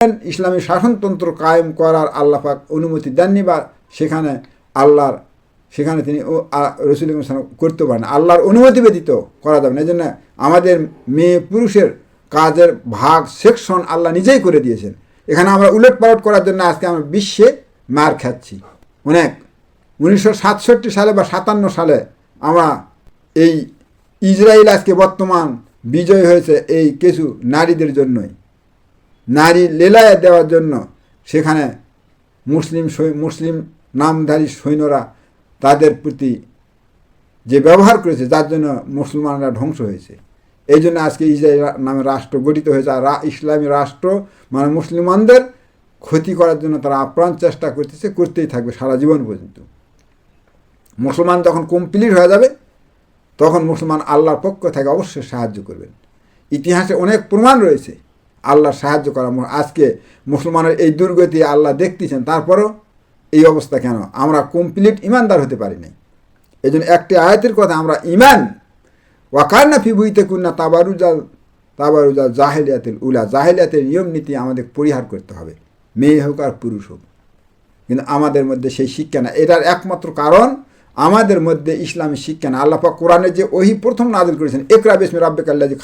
করলেন, ইসলামী শাসনতন্ত্র কায়েম করার আল্লাহ পাক অনুমতি দেননি, বা সেখানে তিনি রসুল করতে পারেন, আল্লাহর অনুমতি ব্যতীত করা যাবে না। এই জন্য আমাদের মেয়ে পুরুষের কাজের ভাগ সেকশন আল্লাহ নিজেই করে দিয়েছেন। এখানে আমরা উলট পালট করার জন্য আজকে আমরা বিশ্বে মার খাচ্ছি অনেক। 1967 সালে বা 57 সালে আমরা এই ইসরায়েল আজকে বর্তমান বিজয় হয়েছে এই কিছু নারীদের জন্যই, নারী লেলায় দেওয়ার জন্য। সেখানে মুসলিম নামধারী সৈন্যরা তাদের প্রতি যে ব্যবহার করেছে, যার জন্য মুসলমানরা ধ্বংস হয়েছে। এই জন্য আজকে ইসরায়েল নামে রাষ্ট্র গঠিত হয়েছে। আর ইসলামী রাষ্ট্র মানে মুসলমানদের ক্ষতি করার জন্য তারা আপ্রাণ চেষ্টা করতেছে, করতেই থাকবে সারা জীবন পর্যন্ত। মুসলমান যখন কমপ্লিট হয়ে যাবে তখন মুসলমান আল্লাহর পক্ষ থেকে অবশ্যই সাহায্য করবেন। ইতিহাসে অনেক প্রমাণ রয়েছে আল্লাহর সাহায্য করা। আজকে মুসলমানের এই দুর্গতি আল্লাহ দেখতেছেন, তারপরও এই অবস্থা কেন? আমরা কমপ্লিট ইমানদার হতে পারি নাই। এই জন্য একটি আয়াতের কথা, আমরা ইমান ওয়াকান্না ফি বুইতিকুন্না তাবারুজা জাহেলিয়াতিল উলা, জাহেলিয়াতের নিয়ম নীতি আমাদের পরিহার করতে হবে, মেয়ে হোক আর পুরুষ হোক। কিন্তু আমাদের মধ্যে সেই শিক্ষা না। এটার একমাত্র কারণ আমাদের মধ্যে ইসলামী শিক্ষা না। আল্লাহ পাক কোরআনে যে ওহি প্রথম নাযিল করেছেন, ইকরা বিসমি রাব্বিকাল্লাযী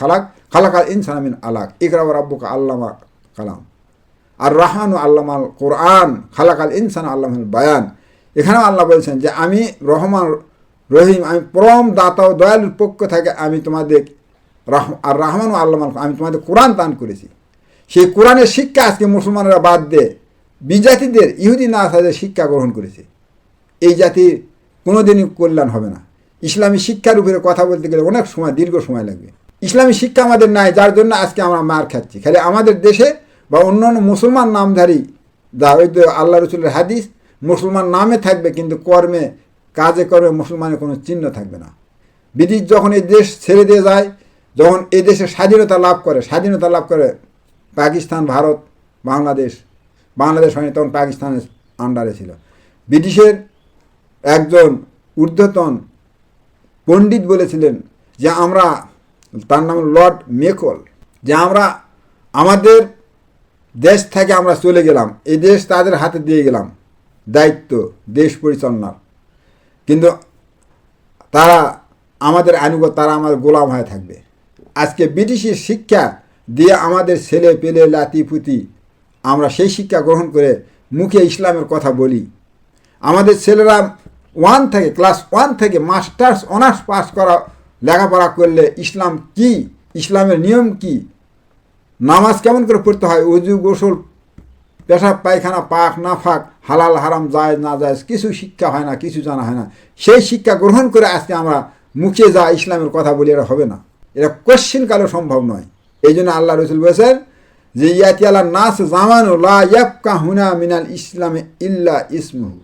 খালাকাল ইনসানা মিন আলাক, ইকরা ওয়া রাব্বুকা আল্লামা কালাম, আর রাহমানু আল্লামাল কোরআন, খালাকাল ইনসানা আল্লামাল বায়ান। এখানেও আল্লাহ বলছেন যে আমি রহমান রহিম, আমি পরম দাতা ও দয়ালুর পক্ষ থেকে আমি তোমাদের আর রাহমান ও আল্লামাল, আমি তোমাদের কোরআন দান করেছি। সেই কোরআনের শিক্ষা আজকে মুসলমানরা বাদ দিয়ে বিজাতিদের, ইহুদি নাসাদের শিক্ষা গ্রহণ করেছে। এই জাতির কোনোদিনই কল্যাণ হবে না। ইসলামী শিক্ষার উপরে কথা বলতে গেলে অনেক সময়, দীর্ঘ সময় লাগবে। ইসলামী শিক্ষা আমাদের নাই, যার জন্য আজকে আমরা মার খাচ্ছি। খালি আমাদের দেশে বা অন্যান্য মুসলমান নামধারী যা ওই আল্লাহ রসুলের হাদিস, মুসলমান নামে থাকবে কিন্তু কর্মে কাজে কর্মে মুসলমানের কোনো চিহ্ন থাকবে না। ব্রিটিশ যখন এই দেশ ছেড়ে দিয়ে যায়, যখন এই দেশে স্বাধীনতা লাভ করে পাকিস্তান, ভারত, বাংলাদেশ হয়নি, তখন পাকিস্তানের আন্ডারে ছিল। ব্রিটিশের একজন ঊর্ধ্বতন পণ্ডিত বলেছিলেন যে আমরা, তার নাম লর্ড মেকল, যে আমরা আমাদের দেশ থেকে আমরা চলে গেলাম, এই দেশ তাদের হাতে দিয়ে গেলাম দায়িত্ব দেশ পরিচালনার, কিন্তু তারা আমাদের আনুগত, তারা আমাদের গোলাম হয়ে থাকবে। আজকে ব্রিটিশের শিক্ষা দিয়ে আমাদের ছেলে পেলে লাতিপুতি আমরা সেই শিক্ষা গ্রহণ করে মুখে ইসলামের কথা বলি। আমাদের ছেলেরা ক্লাস 1 থেকে মাস্টার্স অনার্স পাস করা লেখাপড়া করলে ইসলাম কি, ইসলামের নিয়ম কি, নামাজ কেমন করে পড়তে হয়, উজু গোসল, পেশাব পায়খানা, পাক না ফাক, হালাল হারাম, জায়েজ না জায়েজ, কিছু শিক্ষা হয় না, কিছু জানা হয় না। সেই শিক্ষা গ্রহণ করে আজকে আমরা মুখে যা ইসলামের কথা বলি, এটা হবে না, এটা কোশ্চিন কালেও সম্ভব নয়। এই জন্য আল্লাহ রসুল বলেছেন যে ইয়াতি আল্লাহ নাস জামানু লা ইয়াবকা হুনা মিনাল ইসলামে ইল্লা ইসমুহু,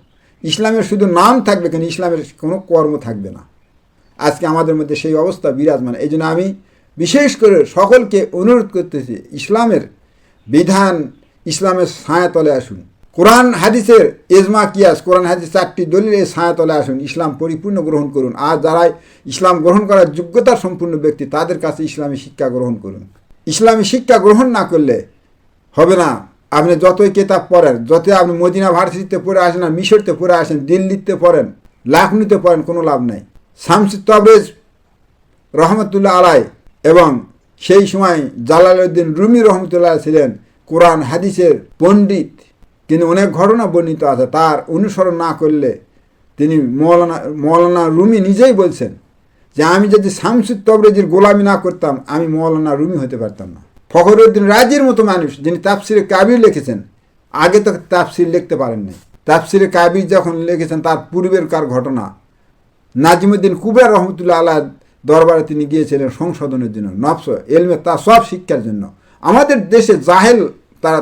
ইসলামের শুধু নাম থাকবে কিন্তু ইসলামের কোনো কর্ম থাকবে না। আজকে আমাদের মধ্যে সেই অবস্থা বিরাজমান। এই জন্য আমি বিশেষ করে সকলকে অনুরোধ করতেছি, ইসলামের বিধান, ইসলামের ছায়াতলে আসুন। কোরআন হাদিসের এজমা কিয়াস, কোরআন হাদিস 4টি দলিলের ছায়াতলে আসুন, ইসলাম পরিপূর্ণ গ্রহণ করুন। আর যারা ইসলাম গ্রহণ করার যোগ্যতা সম্পূর্ণ ব্যক্তি, তাদের কাছে ইসলামী শিক্ষা গ্রহণ করুন। ইসলামী শিক্ষা গ্রহণ না করলে হবে না। আপনি যতই কেতাব পড়েন, যতই আপনি মদিনা ভার্সিটিতে পড়ে আসেন, আর মিশরতে পড়ে আসেন, দিল্লিতে পড়েন, লাখনৌতে পড়েন, কোনো লাভ নাই। শামস তাবরেজ রহমতুল্লাহ আলাই এবং সেই সময় জালালউদ্দিন রুমি রহমতুল্লাহ ছিলেন কোরআন হাদিসের পণ্ডিত, কিন্তু অনেক ঘটনা বর্ণিত আছে। তার অনুসরণ না করলে তিনি মৌলানা রুমি নিজেই বলছেন যে আমি যদি শামস তাবরেজের গোলামি না করতাম, আমি মৌলানা রুমি হতে পারতাম না। ফখরুদ্দিন রাজির মতো মানুষ, যিনি তাফসিরে কাবির লিখেছেন, আগে তো তাফসির লিখতে পারেননি। তাফসিরে কাবির যখন লিখেছেন তার পূর্বেরকার ঘটনা। নাজিমুদ্দিন কুবরা রহমতুল্লাহ আল্লাহ দরবারে তিনি গিয়েছিলেন সংশোধনের জন্য, নফস এলমে তা সব শিক্ষার জন্য। আমাদের দেশে জাহেল,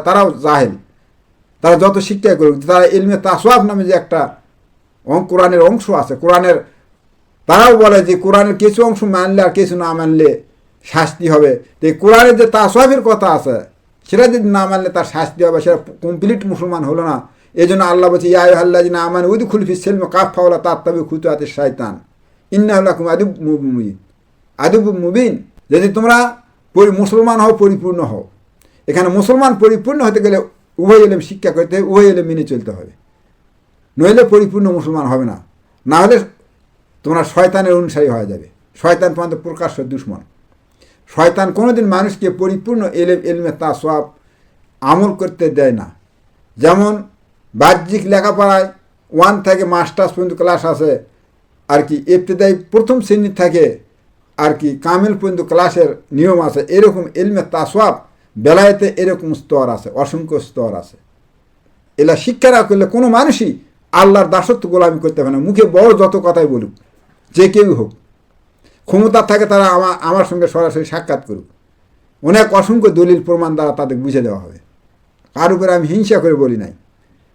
তারাও জাহেল, তারা যত শিক্ষা করুক, তারা এলমে তাসওয়াফ নামে যে একটা কোরআনের অংশ আছে, কোরআনের তারাও বলে যে কোরআনের কিছু অংশ মানলে আর কিছু না মানলে শাস্তি হবে। তো এই কোরআনের যে তাসওয়াফের কথা আছে, সেটা যদি না মানলে তার শাস্তি হবে, সেটা কমপ্লিট মুসলমান হলো না। এই জন্য আল্লাহ বলছে ইয়া আইয়ুহাল্লাযিনা আমানু উদখুলু ফিস সিলমি কাফা ওয়া লা তাত্তাবিউ খুতুওয়াতিশ শাইতান ইন্নাহু লাকুম আদুব্বুম মুবিন। যদি তোমরা মুসলমান হও, পরিপূর্ণ হও, এখানে মুসলমান পরিপূর্ণ হতে গেলে উভয় এলেম শিক্ষা করতে হবে, উভয় এলেম মেনে চলতে হবে, নইলে পরিপূর্ণ মুসলমান হবে না। না হলে তোমরা শয়তানের অনুসারী হয়ে যাবে। শয়তান তোমাদের প্রকাশ্য দুশ্মন। শয়তান কোনোদিন মানুষকে পরিপূর্ণ এলমে তাসওয়াব আমল করতে দেয় না। যেমন বাহ্যিক লেখাপড়ায় 1 থেকে মাস্টার্স পর্যন্ত ক্লাস আছে আর কি, ইবতেদায়ী প্রথম শ্রেণীর থেকে আর কি কামেল পর্যন্ত ক্লাসের নিয়ম আছে, এরকম এলমে তাসওয়াব বেলায়েতে এরকম স্তর আছে, অসংখ্য স্তর আছে। এলা শিক্ষা না করলে কোনো মানুষই আল্লাহর দাসত্ব গোলামি করতে পারে না। মুখে বড় যত কথাই বলুক, যে কেউ হোক, ক্ষমতা থাকে তারা আমার সঙ্গে সরাসরি সাক্ষাৎ করুক, অনেক অসংখ্য দলিল প্রমাণ দ্বারা তাদের বুঝে দেওয়া হবে। কার উপরে আমি হিংসা করে বলি নাই,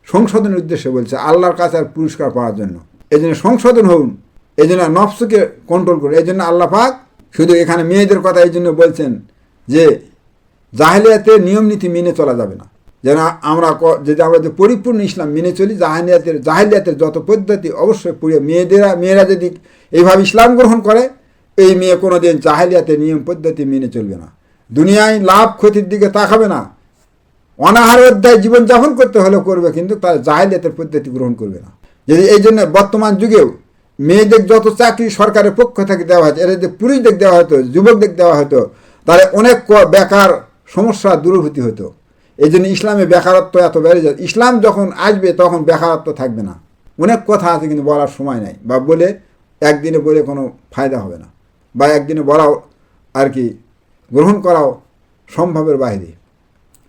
সংশোধনের উদ্দেশ্যে বলছে, আল্লাহর কাছে আর পুরস্কার পাওয়ার জন্য। এই জন্য সংশোধন হন, এই জন্য নফসকে কন্ট্রোল করুন। এই জন্য আল্লাহ পাক শুধু এখানে মেয়েদের কথা এই জন্য বলছেন যে জাহেলিয়াতে নিয়ম নীতি মেনে চলা যাবে না। যেন আমরা যদি আমরা যে পরিপূর্ণ ইসলাম মেনে চলি, জাহেলিয়াতের যত পদ্ধতি অবশ্যই মেয়েরা যদি এইভাবে ইসলাম গ্রহণ করে, এই মেয়ে কোনো দিন জাহেলিয়াতের নিয়ম পদ্ধতি মেনে চলবে না, দুনিয়ায় লাভ ক্ষতির দিকে তাকাবে না, অনাহার অধ্যায় জীবনযাপন করতে হলেও করবে, কিন্তু তার জাহেলিয়াতের পদ্ধতি গ্রহণ করবে না। যদি এই জন্য বর্তমান যুগেও মেয়েদের যত চাকরি সরকারের পক্ষ থেকে দেওয়া হয়েছে, এরা যদি পুরুষদের দেওয়া হতো, যুবকদের দেওয়া হতো, তাহলে অনেক বেকার সমস্যা দূরীভূত হতো। এই জন্য ইসলামে বেকারত্ব এত বেড়ে যায়। ইসলাম যখন আসবে তখন বেকারত্ব থাকবে না। অনেক কথা আছে কিন্তু বলার সময় নাই, বা বলে একদিনে বলে কোনো ফায়দা হবে না, বা একদিনে বলাও আর কি গ্রহণ করাও সম্ভবের বাইরে,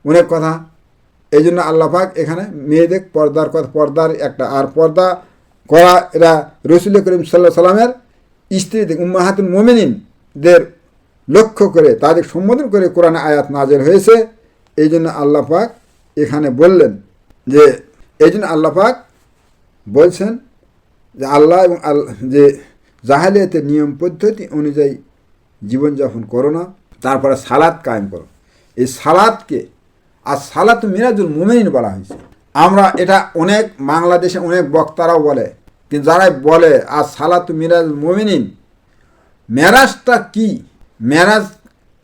অনেক কথা। এই জন্য আল্লাহ পাক এখানে মেয়েদের পর্দার কথা, পর্দার একটা, আর পর্দা করা এরা রসুল করিম সাল্লাল্লাহু আলাইহি সাল্লামের স্ত্রীদের উম্মাহাতুল মুমিনিনদের লক্ষ্য করে তাদের সম্বোধন করে কোরআনে আয়াত নাযিল হয়েছে। এই জন্য আল্লাহ পাক এখানে বললেন যে, এই জন্য আল্লাহ পাক বলছেন যে আল্লাহ এবং যে জাহেলিয়াতের নিয়ম পদ্ধতি অনুযায়ী জীবনযাপন করো না, তারপরে সালাত কায়েম করো। এই সালাতকে আর সালাত মিরাজুল মুমিনিন বলা হয়েছে। আমরা এটা অনেক বাংলাদেশে অনেক বক্তারাও বলে, কিন্তু যারাই বলে আর সালাত মিরাজুল মুমিনিন, মেরাজটা কি? মেরাজ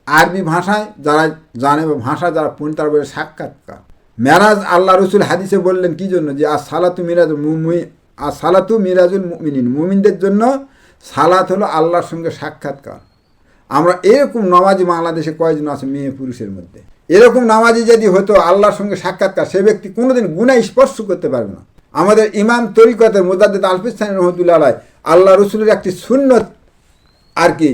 আরবি ভাষায় যারা জানে বা ভাষা যারা পড়েন তারা বলে সাক্ষাৎকার। মেরাজ আল্লাহ রসুল হাদিসে বললেন কি জন্য, যে আর সালাতু মিরাজুল মুমিনিন, মুমিনদের জন্য সালাত হলো আল্লাহর সঙ্গে সাক্ষাৎকার। আমরা এরকম নামাজি বাংলাদেশে কয়জন আছে মেয়ে পুরুষের মধ্যে? এরকম নামাজি যদি হতো আল্লাহর সঙ্গে সাক্ষাৎকার, সে ব্যক্তি কোনোদিন গুনাহ স্পর্শ করতে পারবে না। আমাদের ইমাম তরিকতের মুজাদ্দিদ আলফিস্তানী রহমতুল্লাহ আলাইহি আল্লাহ রসুলের একটি সুন্নত আর কি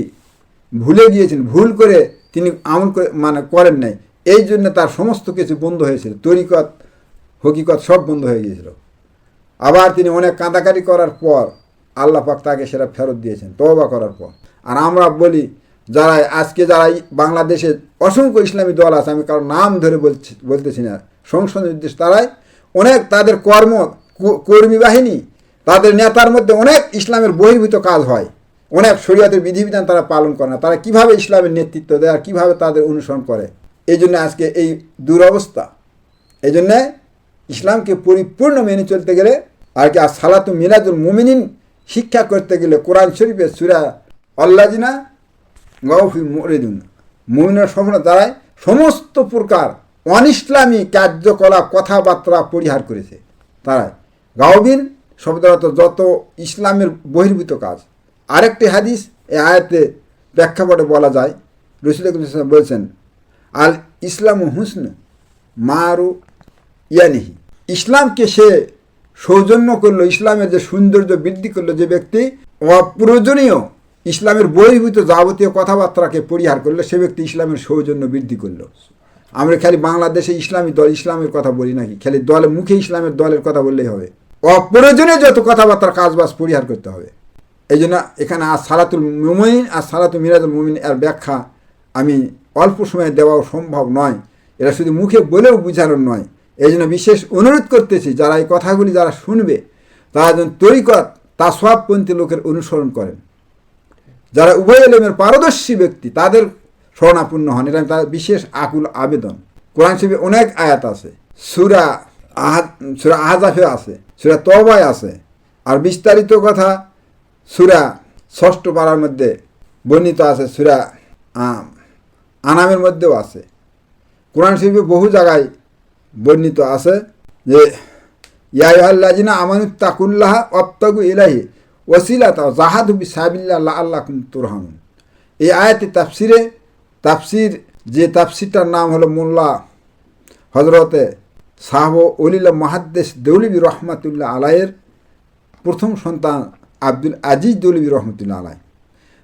ভুলে গিয়েছেন, ভুল করে তিনি আমল করে করেন নাই, এই জন্য তার সমস্ত কিছু বন্ধ হয়েছিল, তরিকত হকিকত সব বন্ধ হয়ে গিয়েছিল। আবার তিনি অনেক কাঁদাকাটি করার পর আল্লাহ পাক তাকে সেটা ফেরত দিয়েছেন তওবা করার পর। আর আমরা বলি যারা আজকে যারা বাংলাদেশে অসংখ্য ইসলামী দল আছে, আমি কারো নাম ধরে বলতেছি না, সংসদ নির্দেশ, তারাই অনেক তাদের কর্মী বাহিনী, তাদের নেতার মধ্যে অনেক ইসলামের বহির্ভূত কাজ হয়, অনেক শরীয়তের বিধিবিধান তারা পালন করে না। তারা কিভাবে ইসলামের নেতৃত্ব দেয় আর কীভাবে তাদের অনুসরণ করে, এই জন্য আজকে এই দুরবস্থা। এই জন্যে ইসলামকে পরিপূর্ণ মেনে চলতে গেলে আর কি আর সালাতু মিরাজুল মুমিনিন শিক্ষা করতে গেলে কোরআন শরীফের সূরা আল্লাযিনা গাউফি মুরিদুন, মুমিনের সফলতা দ্বারাই সমস্ত প্রকার অনিসলামী কার্যকলাপ কথাবার্তা পরিহার করেছে। তারাই গাউবিন শব্দগত যত ইসলামের বহির্ভূত কাজ। আরেকটি হাদিস এই আয়াতে প্রেক্ষাপটে বলা যায়, রাসূল বলছেন আল ইসলামু হুসন মারু ইয়ানিহি, ইসলামকে সে সৌজন্য করলো, ইসলামের যে সৌন্দর্য বৃদ্ধি করলো যে ব্যক্তি, অপ্রয়োজনীয় ইসলামের বহির্ভূত যাবতীয় কথাবার্তাকে পরিহার করলো সে ব্যক্তি ইসলামের সৌজন্য বৃদ্ধি করলো। আমরা খালি বাংলাদেশে ইসলামী দল ইসলামের কথা বলি নাকি? খালি দলে মুখে ইসলামের দলের কথা বললেই হবে? অপ্রয়োজনীয় যত কথাবার্তার কাজবাজ পরিহার করতে হবে। এই জন্য এখানে আর সালাতুল মুমিন আর সালাতুল মিরাজুল মুমিন এর ব্যাখ্যা আমি অল্প সময়ে দেওয়াও সম্ভব নয়, এরা শুধু মুখে বলেও বুঝানোর নয়। এই জন্য বিশেষ অনুরোধ করতেছি, যারা এই কথাগুলি যারা শুনবে তারা যেন তরিকত তাসওয়াবপন্থী লোকের অনুসরণ করেন, যারা উভয় ইলমের পারদর্শী ব্যক্তি তাদের শরণাপন্ন হন। এটা তার বিশেষ আকুল আবেদন। কোরআন শরীফে অনেক আয়াত আছে, সূরা আহজাফে আছে, সূরা তওবায় আছে, আর বিস্তারিত কথা সূরা ৬ষ্ঠ পারার মধ্যে বর্ণিত আছে, সূরা আনামের মধ্যেও আছে। কোরআন শরীফে বহু জায়গায় বর্ণিত আছে যে ইয়া আইয়ুহাল্লাযিনা আমানুত্তাকুল্লাহ ওয়াবতাগু ইলাইহি ওয়াসিলাতা জাহাদু বিসাবিলিল্লাহ লাআল্লাকুম তুরহামুন। এই আয়াতের তাফসিরটার নাম হলো মোল্লা হজরতে সাহাব ওলিল্লাহ মুহাদ্দিস দেওলভী রহমাতুল্লাহ আলাইয়ের প্রথম সন্তান আব্দুল আজিজ দেওলভী রহমতুল্লাহ আলাই।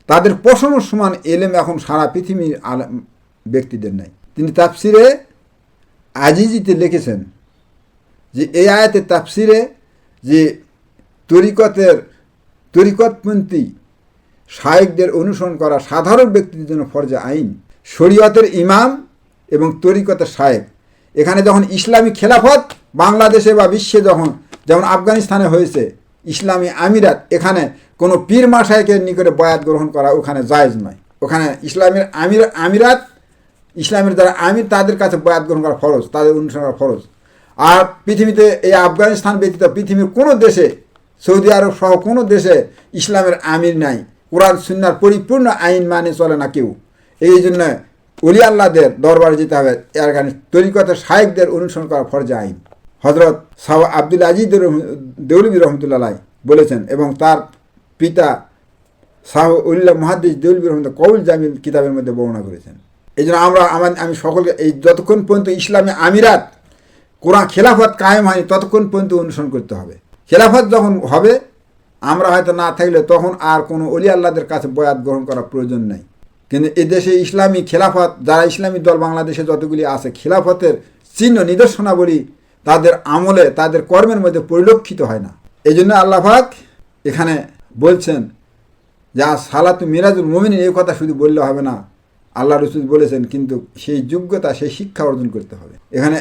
তাদের পশম সমান এলেম এখন সারা পৃথিবীর ব্যক্তিদের নাই। তিনি তাফসিরে আজিজিতে লিখেছেন যে এই আয়াতের তাফসিরে যে তরিকতপন্থী শায়েখদের অনুসরণ করা সাধারণ ব্যক্তিদের জন্য ফরজে আইন, শরীয়তের ইমাম এবং তরিকতের শায়েখ। এখানে যখন ইসলামী খেলাফত বাংলাদেশে বা বিশ্বে যেমন আফগানিস্তানে হয়েছে ইসলামী আমিরাত, এখানে কোনো পীর মাশায়েখের নিকটে বয়াত গ্রহণ করা ওখানে জায়েজ নয়। ওখানে ইসলামের আমিরাত, ইসলামের যারা আমির তাদের কাছে বয়াত গ্রহণ করা ফরজ, তাদের অনুসরণ করা ফরজ। আর পৃথিবীতে এই আফগানিস্তান ব্যতীত পৃথিবীর কোনো দেশে, সৌদি আরব সহ কোনো দেশে ইসলামের আমির নাই। কোরআন সুন্নাহর পরিপূর্ণ আইন মানে চলে না কেউ। এই জন্য ওলি আল্লাহদের দরবারে যেতে হবে। এর কারণে তরিকতের শায়েখদের অনুসরণ করা ফরজে আইন। হজরত শাহ আব্দুল আজিজ দেওলভী রহমতুল্লাহ আলাই বলেছেন এবং তার পিতা শাহ উল্লাহ মুহাদ্দিস দেওলভী রহমতুল্লাহ কৌল জামিল কিতাবের মধ্যে বর্ণনা করেছেন। এই জন্য আমি সকলকে এই যতক্ষণ পর্যন্ত ইসলামী আমিরাত কোরআন খেলাফত কায়েম হয়নি ততক্ষণ পর্যন্ত অনুসরণ করতে হবে। খেলাফত যখন হবে, আমরা হয়তো না থাকলে তখন আর কোনো অলি আল্লাহদের কাছে বয়াত গ্রহণ করার প্রয়োজন নেই। কিন্তু এদেশে ইসলামী খেলাফত, যারা ইসলামী দল বাংলাদেশে যতগুলি আছে, খেলাফতের চিহ্ন নিদর্শনাবলী তাদের আমলে, তাদের কর্মের মধ্যে পরিলক্ষিত হয় না। এই জন্য আল্লাহ পাক এখানে বলছেন যে সালাতু মিরাজুল মুমিনিন, এই কথা শুধু বললে হবে না, আল্লাহ রসুল বলেছেন, কিন্তু সেই যোগ্যতা, সেই শিক্ষা অর্জন করতে হবে। এখানে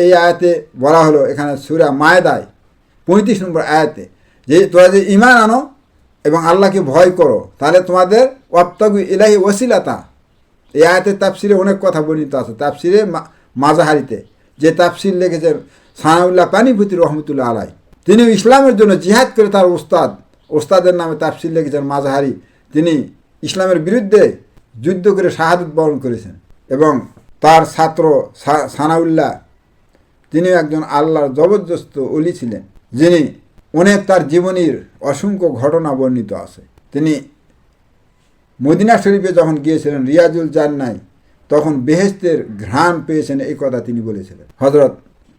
এই আয়াতে বলা হলো, এখানে সূরা মায়েদায় 35 নম্বর আয়াতে, যে তোমরা যে ঈমান আনো এবং আল্লাহকে ভয় করো, তাহলে তোমাদের ওয়াবতাগু ইলাইহি ওয়াসিলাতা। এই আয়াতের তাফসিরে অনেক কথা বর্ণিত আছে। তাফসিরে মাজাহারিতে যে তাফসির লিখেছেন সানাউল্লাহ পানিপতি রহমতুল্লাহ আলাই, তিনি ইসলামের জন্য জিহাদ করে তার ওস্তাদের নামে তাফসির লিখেছেন মাজাহারি। তিনি ইসলামের বিরুদ্ধে যুদ্ধ করে শাহাদত বরণ করেছেন এবং তার ছাত্র সানাউল্লাহ তিনি একজন আল্লাহর জবরদস্ত ওলি ছিলেন, যিনি অনেক তার জীবনীর অসংখ্য ঘটনা বর্ণিত আছে। তিনি মদিনা শরীফে যখন গিয়েছিলেন রিয়াজুল জান্নায়, তখন বেহেশতের ঘ্রাণ পেয়েছেন, এই কথা তিনি বলেছিলেন হজরত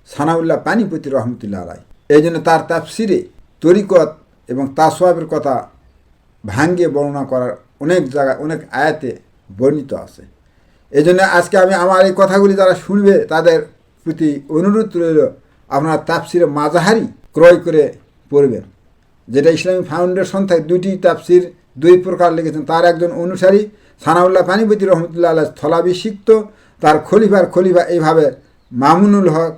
সানাউল্লাহ পানিপতি রহমতুল্লাহ আলাই। এই জন্য তার তাফসিরে তরিকত এবং তাসওয়াবের কথা ভাঙ্গিয়ে বর্ণনা করার অনেক জায়গায়, অনেক আয়াতে বর্ণিত আছে। এই জন্য আজকে আমি আমার এই কথাগুলি যারা শুনবে তাদের প্রতি অনুরোধ রইল, আপনারা তাফসিরে মাজাহারি ক্রয় করে পড়বেন, যেটা ইসলামী ফাউন্ডেশন থেকে দুটি তাফসির 2 প্রকার লিখেছেন। তার একজন অনুসারী সানাউল্লাহ পানিপতি রহমতুল্লাহ আল্লাহ স্থলাভিষিক্ত, তার খলিফা এইভাবে মামুনুল হক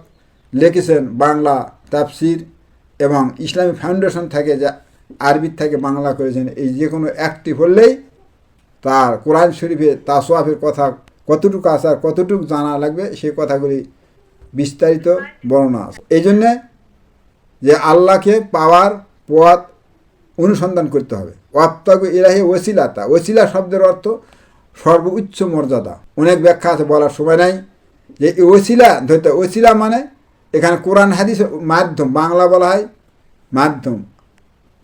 লিখেছেন বাংলা তাফসির, এবং ইসলামী ফাউন্ডেশন থেকে যা আরবির থেকে বাংলা করেছেন। এই যে কোনো একটি পড়লেই তার কোরআন শরীফে তাসওয়াফের কথা কতটুকু আছে আর কতটুকু জানা লাগবে সেই কথাগুলি বিস্তারিত বর্ণনা আছে। এই জন্যে যে আল্লাহকে পাওয়ার পথ অনুসন্ধান করতে হবে। ওয়াবতাগু ইলাইহি ওয়াসিলাতা, ওসিলা শব্দের অর্থ সর্বোচ্চ মর্যাদা। অনেক ব্যাখ্যা আছে, বলার সময় নাই। যে ওসিলা ধরতে, ওসিলা মানে এখানে কোরআন হাদিস মাধ্যম, বাংলা বলা হয় মাধ্যম,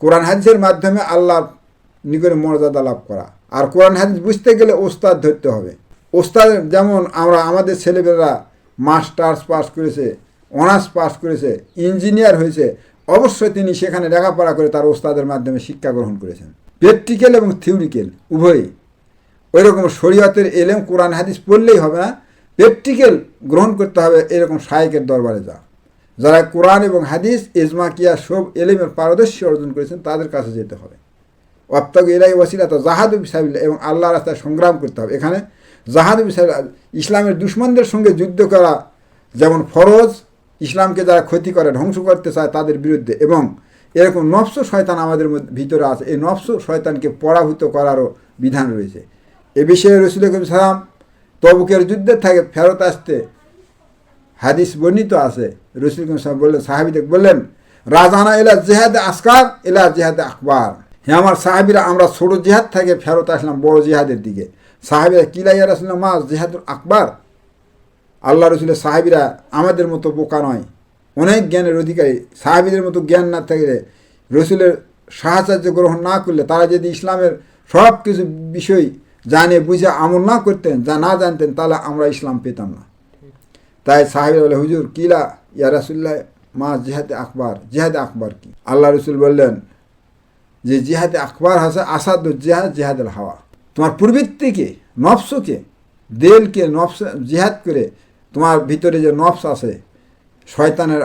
কোরআন হাদিসের মাধ্যমে আল্লাহর নিকটে মর্যাদা লাভ করা। আর কোরআন হাদিস বুঝতে গেলে ওস্তাদ ধরতে হবে। ওস্তাদ যেমন আমাদের ছেলেমেয়েরা মাস্টার্স পাস করেছে, অনার্স পাস করেছে, ইঞ্জিনিয়ার হয়েছে, অবশ্যই তিনি সেখানে লেখাপড়া করে তার ওস্তাদের মাধ্যমে শিক্ষা গ্রহণ করেছেন, প্র্যাকটিক্যাল এবং থিওরিক্যাল উভয়ই। ওই রকম শরীয়তের এলেম কোরআন হাদিস পড়লেই হবে না, প্র্যাকটিক্যাল গ্রহণ করতে হবে। এরকম শায়েখের দরবারে যারা কোরআন এবং হাদিস ইজমা কিয়া সব এলেমের পারদর্শী অর্জন করেছেন তাদের কাছে যেতে হবে। ওয়াবতাগু ইলাইহি ওয়াসিলাতা জাহাদু বিসাবিলিল্লাহ, এবং আল্লাহর রাস্তায় সংগ্রাম করতে হবে। এখানে জাহাদু বিসাবিলিল্লাহ, ইসলামের দুশমনদের সঙ্গে যুদ্ধ করা যেমন ফরজ, ইসলামকে যারা ক্ষতি করে, ধ্বংস করতে চায় তাদের বিরুদ্ধে, এবং এরকম নফস শয়তান আমাদের ভিতরে আছে, এই নফস শয়তানকে পরাভূত করারও বিধান রয়েছে। এ বিষয়ে রাসূল করিম সাল্লাল্লাহু আলাইহি ওয়াসাল্লাম তবুকের যুদ্ধের থেকে ফেরত আসতে হাদিস বর্ণিত আছে। রাসূল করিম সাল্লাল্লাহু আলাইহি ওয়াসাল্লাম বললেন, সাহাবীদের বললেন, রাজানা ইলা জিহাদে আসকার ইলা জিহাদে আকবার। হ্যাঁ আমার সাহাবীরা, আমরা ছোট জিহাদ থেকে ফেরত আসলাম বড় জিহাদের দিকে। সাহাবীরা কিলা ইয়া রাসূলুল্লাহ মা জিহাদুল আকবার, আল্লাহ রসুলের সাহাবিরা আমাদের মতো বোকা নয়, অনেক জ্ঞানের অধিকারী। সাহাবিদের মতো জ্ঞান না থাকলে, রসুলের সাহায্য গ্রহণ না করলে, তারা যদি ইসলামের সব কিছু বিষয় জানে বুঝে আমল না করতেন, যা না জানতেন, তাহলে আমরা ইসলাম পেতাম না। তাই সাহাবিরা বলে, হুজুর কিলা ইয়া রাসূলুল্লাহ মা জিহাদে আকবর, জিহাদে আকবর কি? আল্লাহ রসুল বললেন যে জিহাদে আকবর হাসে আসাদ জিহাদ, জিহাদুল হাওয়া। তোমার প্রবৃত্তিকে, নফসকে, দেলকে নফস জিহাদ করে, তোমার ভিতরে যে নফস আছে, শয়তানের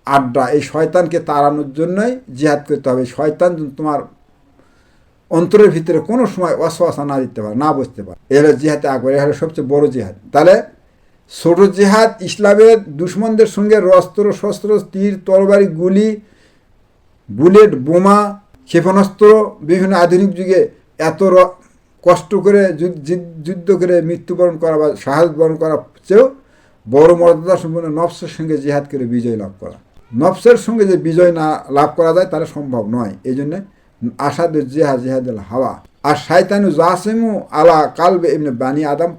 আড্ডা, এই শয়তানকে তাড়ানোর জন্যই জিহাদ করতে হবে। শয়তান তোমার অন্তরের ভিতরে কোনো সময় ওয়াসওয়াসা না দিতে পারে, না বুঝতে পারে। এ হলো জিহাদে আকবর, এ হলো সবচেয়ে বড় জিহাদ। তাহলে ছোট জিহাদ ইসলামের দুশ্মনদের সঙ্গে অস্ত্র শস্ত্র, তীর তরবারি, গুলি, বুলেট, বোমা, ক্ষেপণাস্ত্র, বিভিন্ন আধুনিক যুগে এত কষ্ট করে যুদ্ধ করে মৃত্যুবরণ করা বা শাহাদাত বরণ করার চেয়েও বড় মর্যাদা সম্পন্ন নফসের সঙ্গে জিহাদ করে বিজয় লাভ করা। নফসের সঙ্গে যে বিজয় না লাভ করা যায় তাহলে সম্ভব নয়। এই জন্যে আসাদুল জিহাদ, জিহাদুল হাওয়া। আর শায়তানু জাসিমু আলা কালবে ইবনে বানি আদম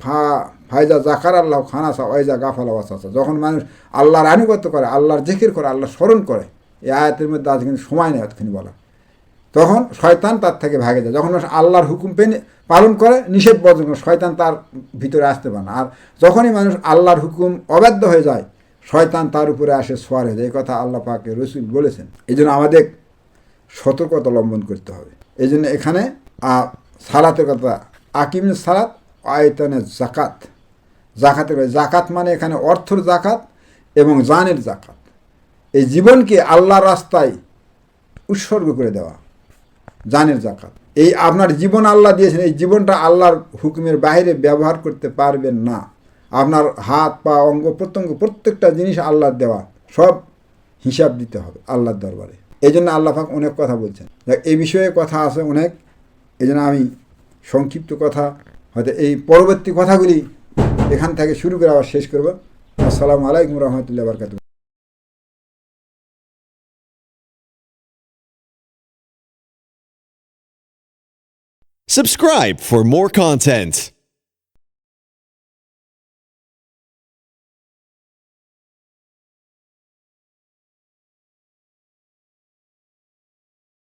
ফায়জা জাকার আল্লাহ খানাসা ওয়াইজা গাফালা ওয়াসাসা। যখন মানুষ আল্লাহর আনুগত্য করে, আল্লাহর জিকির করে, আল্লাহ স্মরণ করে, এই আয়াতের মধ্যে আজ কিন্তু সময় নেই এতখানি বলা, তখন শয়তান তার থেকে ভাগে যায়। যখন মানুষ আল্লাহর হুকুম পালন করে, নিষেধ বর্জন করে, শয়তান তার ভিতরে আসতে পারে না। আর যখনই মানুষ আল্লাহর হুকুম অবাধ্য হয়ে যায়, শয়তান তার উপরে আসে, সোয়ার হয়ে যায়। এই কথা আল্লাহ পাকে রসুল বলেছেন। এই জন্য আমাদের সতর্কতা অবলম্বন করতে হবে। এই জন্য এখানে সালাতের কথা, আকিম সালাত আয়তনের জাকাত, জাকাতের, জাকাত মানে এখানে অর্থর জাকাত এবং জানের জাকাত। এই জীবনকে আল্লাহর রাস্তায় উৎসর্গ করে দেওয়া, জানের জাকাত। এই আপনার জীবন আল্লাহ দিয়েছেন, এই জীবনটা আল্লাহর হুকুমের বাইরে ব্যবহার করতে পারবেন না। আপনার হাত পা অঙ্গ প্রত্যঙ্গ প্রত্যেকটা জিনিস আল্লাহর দেওয়া, সব হিসাব দিতে হবে আল্লাহর দরবারে। এই জন্য আল্লাহ পাক অনেক কথা বলছেন, এই বিষয়ে কথা আছে অনেক। এই জন্য আমি সংক্ষিপ্ত কথা, হয়তো এই পরবর্তী কথাগুলি এখান থেকে শুরু করে আবার শেষ করব। আসসালামু আলাইকুম রহমতুল্লাহ বারকাতুহু। Subscribe for more content.